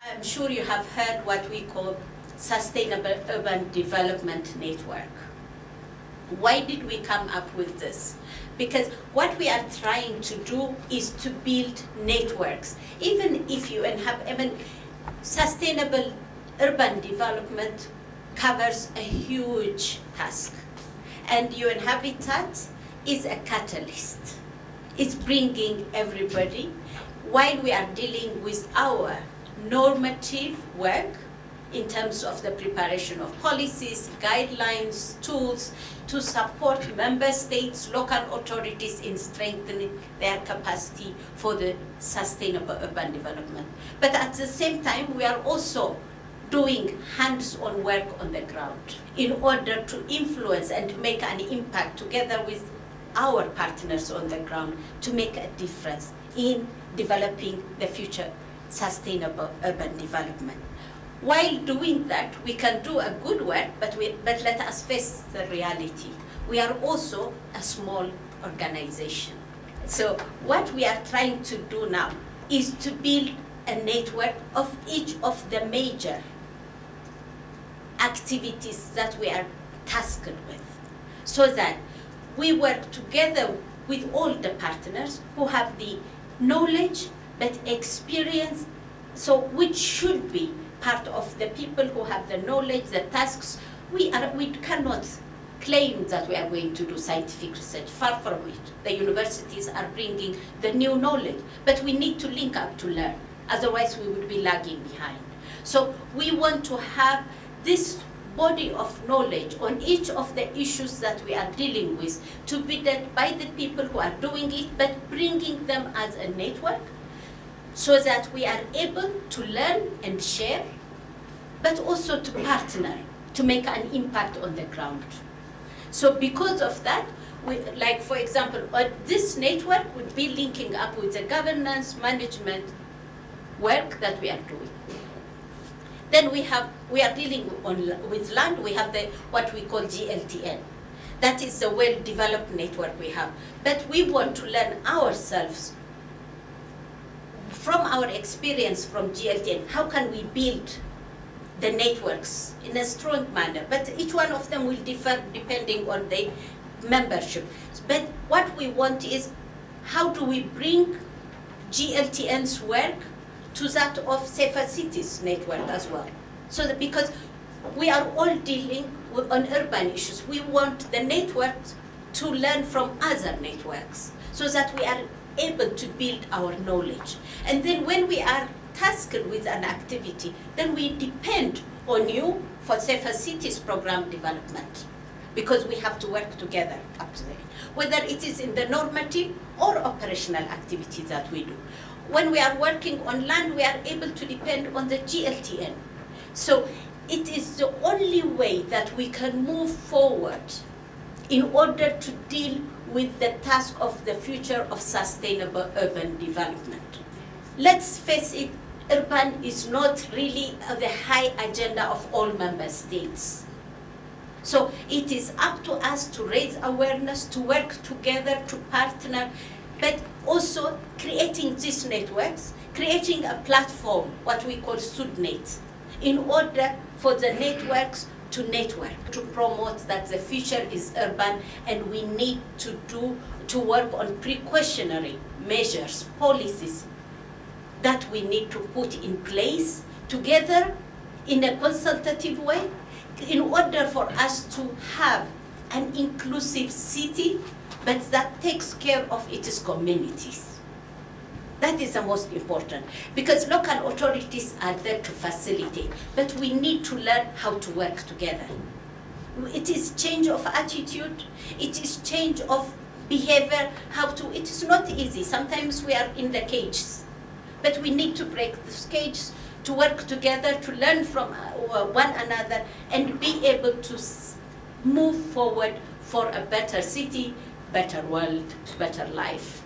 I'm sure you have heard what we call Sustainable Urban Development Network. Why did we come up with this? Because what we are trying to do is to build networks. Even if you sustainable urban development covers a huge task. And UN Habitat is a catalyst. It's bringing everybody while we are dealing with our normative work in terms of the preparation of policies, guidelines, tools to support member states, local authorities in strengthening their capacity for the sustainable urban development. But at the same time, we are also doing hands-on work on the ground in order to influence and make an impact together with our partners on the ground to make a difference in developing the future sustainable urban development. While doing that, we can do a good work, but let us face the reality. We are also a small organization. So what we are trying to do now is to build a network of each of the major activities that we are tasked with, so that we work together with all the partners who have the knowledge but experience, so which should be part of the people who have the knowledge, the tasks. We cannot claim that we are going to do scientific research, far from it. The universities are bringing the new knowledge, but we need to link up to learn, otherwise we would be lagging behind. So we want to have this body of knowledge on each of the issues that we are dealing with to be done by the people who are doing it, but bringing them as a network, so that we are able to learn and share, but also to partner to make an impact on the ground. So because of that, like for example, this network would be linking up with the governance management work that we are doing. Then we are dealing with land. We have what we call GLTN. That is the well-developed network we have. But we want to learn ourselves from our experience from GLTN, how can we build the networks in a strong manner? But each one of them will differ depending on the membership. But what we want is, how do we bring GLTN's work to that of Safer Cities network as well? So that, because we are all dealing on urban issues, we want the networks to learn from other networks, so that we are able to build our knowledge. And then when we are tasked with an activity, then we depend on you for Safer Cities program development, because we have to work together up to there, whether it is in the normative or operational activities that we do. When we are working on land, we are able to depend on the GLTN. So it is the only way that we can move forward in order to deal with the task of the future of sustainable urban development. Let's face it, urban is not really the high agenda of all member states. So it is up to us to raise awareness, to work together, to partner, but also creating these networks, creating a platform, what we call SUDNet, in order for the networks to network, to promote that the future is urban, and we need to work on precautionary measures, policies that we need to put in place together in a consultative way in order for us to have an inclusive city, but that takes care of its communities. That is the most important, because local authorities are there to facilitate, but we need to learn how to work together. It is change of attitude, it is change of behavior, it is not easy. Sometimes we are in the cages, but we need to break those cages, to work together, to learn from one another, and be able to move forward for a better city, better world, better life.